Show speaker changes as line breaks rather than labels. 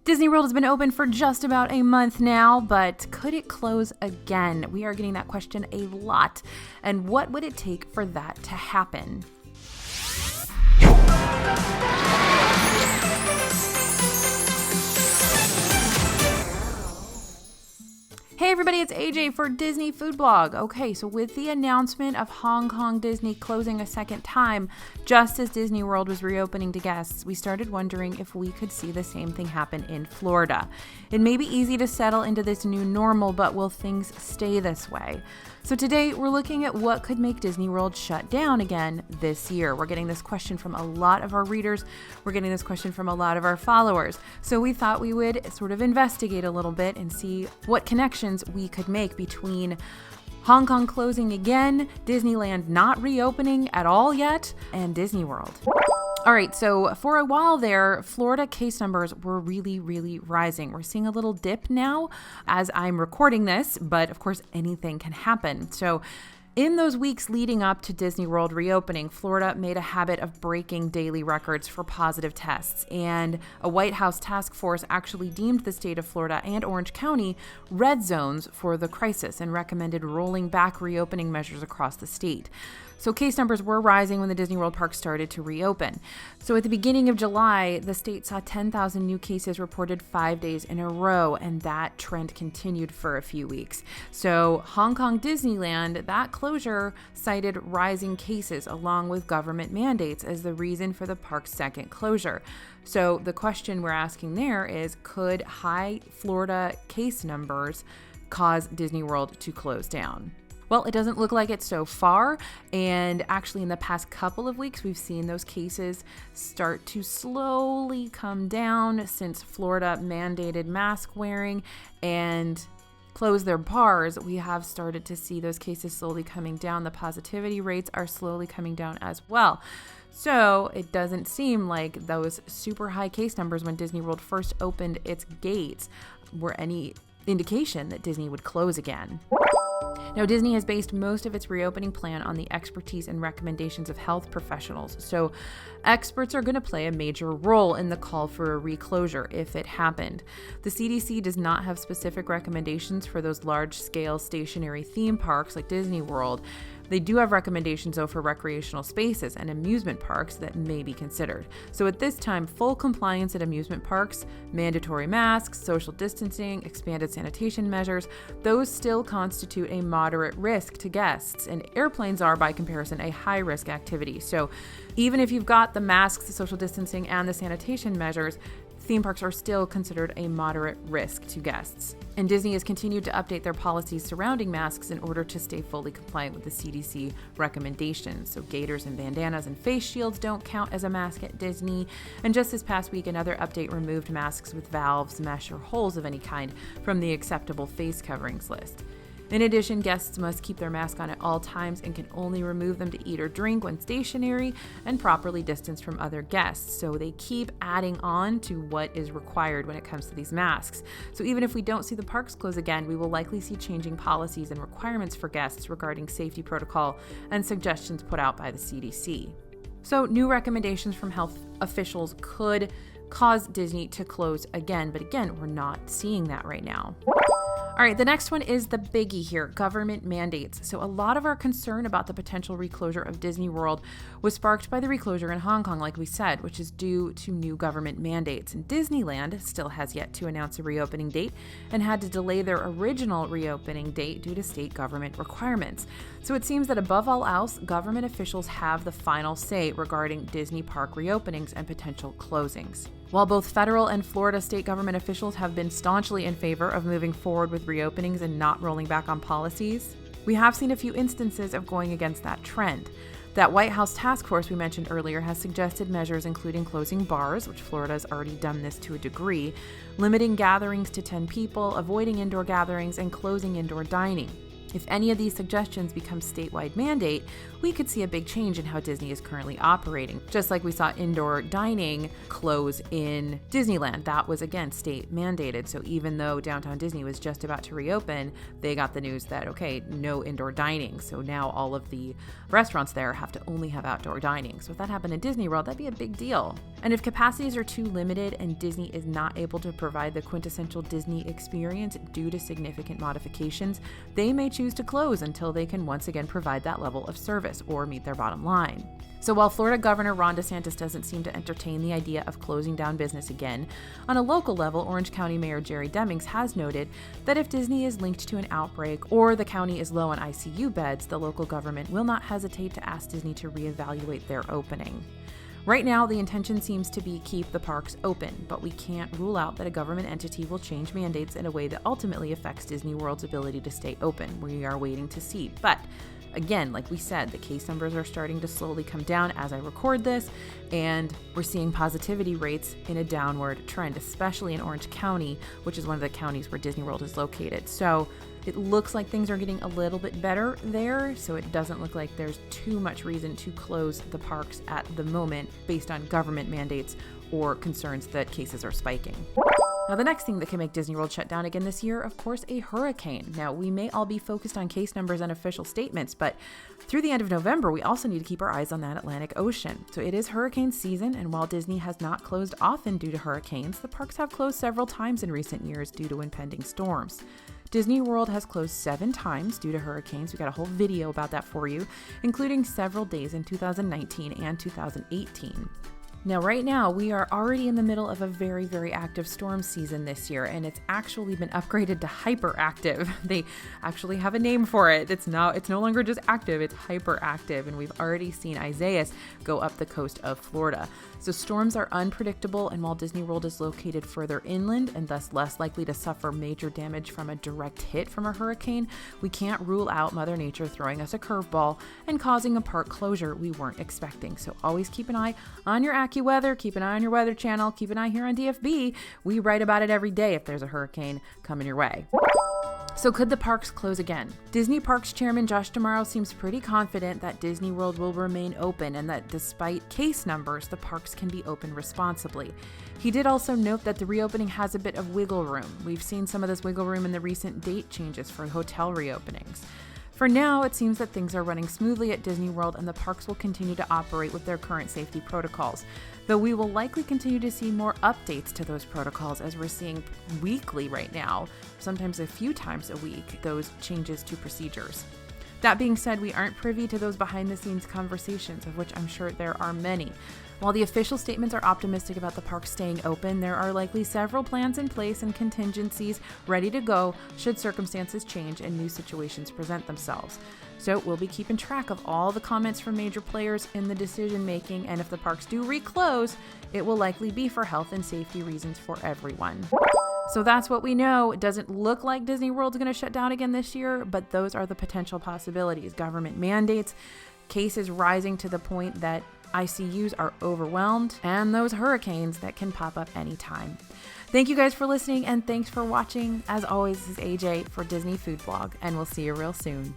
Disney World has been open for just about a month now, but could it close again? We are getting that question a lot. And what would it take for that to happen? Hey everybody, it's AJ for Disney Food Blog. Okay, so with the announcement of Hong Kong Disney closing a second time, just as Disney World was reopening to guests, we started wondering if we could see the same thing happen in Florida. It may be easy to settle into this new normal, but will things stay this way? So today we're looking at what could make Disney World shut down again this year. We're getting this question from a lot of our readers. We're getting this question from a lot of our followers. So we thought we would sort of investigate a little bit and see what connections we could make between Hong Kong closing again, Disneyland not reopening at all yet, and Disney World. All right, so for a while there, Florida case numbers were really rising. We're seeing a little dip now as I'm recording this, but of course anything can happen. So in those weeks leading up to Disney World reopening, Florida made a habit of breaking daily records for positive tests, and a White House task force actually deemed the state of Florida and Orange County red zones for the crisis and recommended rolling back reopening measures across the state. So case numbers were rising when the Disney World park started to reopen. So at the beginning of July, the state saw 10,000 new cases reported 5 days in a row, and that trend continued for a few weeks. So Hong Kong Disneyland, that closure cited rising cases along with government mandates as the reason for the park's second closure. So the question we're asking there is, could high Florida case numbers cause Disney World to close down? Well, it doesn't look like it so far, and actually in the past couple of weeks, we've seen those cases start to slowly come down since Florida mandated mask wearing and closed their bars. We have started to see those cases slowly coming down. The positivity rates are slowly coming down as well. So it doesn't seem like those super high case numbers when Disney World first opened its gates were any indication that Disney would close again. Now, Disney has based most of its reopening plan on the expertise and recommendations of health professionals. So experts are going to play a major role in the call for a reclosure if it happened. The CDC does not have specific recommendations for those large-scale stationary theme parks like Disney World. They do have recommendations, though, for recreational spaces and amusement parks that may be considered. So at this time, full compliance at amusement parks, mandatory masks, social distancing, expanded sanitation measures, those still constitute a moderate risk to guests, and airplanes are, by comparison, a high-risk activity. So even if you've got the masks, the social distancing, and the sanitation measures, theme parks are still considered a moderate risk to guests. And Disney has continued to update their policies surrounding masks in order to stay fully compliant with the CDC recommendations. So gaiters and bandanas and face shields don't count as a mask at Disney. And just this past week, another update removed masks with valves, mesh, or holes of any kind from the acceptable face coverings list. In addition, guests must keep their mask on at all times and can only remove them to eat or drink when stationary and properly distanced from other guests. So they keep adding on to what is required when it comes to these masks. So even if we don't see the parks close again, we will likely see changing policies and requirements for guests regarding safety protocol and suggestions put out by the CDC. So new recommendations from health officials could cause Disney to close again, but again, we're not seeing that right now. All right, the next one is the biggie here, government mandates. So a lot of our concern about the potential reclosure of Disney World was sparked by the reclosure in Hong Kong, like we said, which is due to new government mandates. And Disneyland still has yet to announce a reopening date and had to delay their original reopening date due to state government requirements. So it seems that above all else, government officials have the final say regarding Disney park reopenings and potential closings. While both federal and Florida state government officials have been staunchly in favor of moving forward with reopenings and not rolling back on policies, we have seen a few instances of going against that trend. That White House task force we mentioned earlier has suggested measures including closing bars, which Florida has already done this to a degree, limiting gatherings to 10 people, avoiding indoor gatherings, and closing indoor dining. If any of these suggestions become statewide mandate, we could see a big change in how Disney is currently operating. Just like we saw indoor dining close in Disneyland, that was again state mandated. So even though Downtown Disney was just about to reopen, they got the news that, okay, no indoor dining. So now all of the restaurants there have to only have outdoor dining. So if that happened in Disney World, that'd be a big deal. And if capacities are too limited and Disney is not able to provide the quintessential Disney experience due to significant modifications, they may choose to close until they can once again provide that level of service or meet their bottom line. So while Florida Governor Ron DeSantis doesn't seem to entertain the idea of closing down business again, on a local level, Orange County Mayor Jerry Demings has noted that if Disney is linked to an outbreak or the county is low on ICU beds, the local government will not hesitate to ask Disney to reevaluate their opening. Right now, the intention seems to be keep the parks open, but we can't rule out that a government entity will change mandates in a way that ultimately affects Disney World's ability to stay open. We are waiting to see. But again, like we said, the case numbers are starting to slowly come down as I record this, and we're seeing positivity rates in a downward trend, especially in Orange County, which is one of the counties where Disney World is located. So it looks like things are getting a little bit better there, so it doesn't look like there's too much reason to close the parks at the moment based on government mandates or concerns that cases are spiking. Now, the next thing that can make Disney World shut down again this year, of course, a hurricane. Now, we may all be focused on case numbers and official statements, but through the end of November, we also need to keep our eyes on that Atlantic Ocean. So it is hurricane season, and while Disney has not closed often due to hurricanes, the parks have closed several times in recent years due to impending storms. Disney World has closed 7 times due to hurricanes. We got a whole video about that for you, including several days in 2019 and 2018. Now, right now, we are already in the middle of a very, very active storm season this year, and it's actually been upgraded to hyperactive. They actually have a name for it. It's no longer just active, it's hyperactive, and we've already seen Isaias go up the coast of Florida. So storms are unpredictable, and while Disney World is located further inland and thus less likely to suffer major damage from a direct hit from a hurricane, we can't rule out Mother Nature throwing us a curveball and causing a park closure we weren't expecting. So always keep an eye on your AccuWeather, keep an eye on your Weather Channel, keep an eye here on DFB. We write about it every day if there's a hurricane coming your way. So could the parks close again? Disney Parks Chairman Josh D'Amaro seems pretty confident that Disney World will remain open and that despite case numbers, the parks can be open responsibly. He did also note that the reopening has a bit of wiggle room. We've seen some of this wiggle room in the recent date changes for hotel reopenings. For now, it seems that things are running smoothly at Disney World and the parks will continue to operate with their current safety protocols, though we will likely continue to see more updates to those protocols as we're seeing weekly right now, sometimes a few times a week, those changes to procedures. That being said, we aren't privy to those behind-the-scenes conversations, of which I'm sure there are many. While the official statements are optimistic about the park staying open, there are likely several plans in place and contingencies ready to go should circumstances change and new situations present themselves. So we'll be keeping track of all the comments from major players in the decision making, and if the parks do reclose, it will likely be for health and safety reasons for everyone. So that's what we know. It doesn't look like Disney World's going to shut down again this year, but those are the potential possibilities. Government mandates, cases rising to the point that ICUs are overwhelmed, and those hurricanes that can pop up anytime. Thank you guys for listening, and thanks for watching. As always, this is AJ for Disney Food Blog, and we'll see you real soon.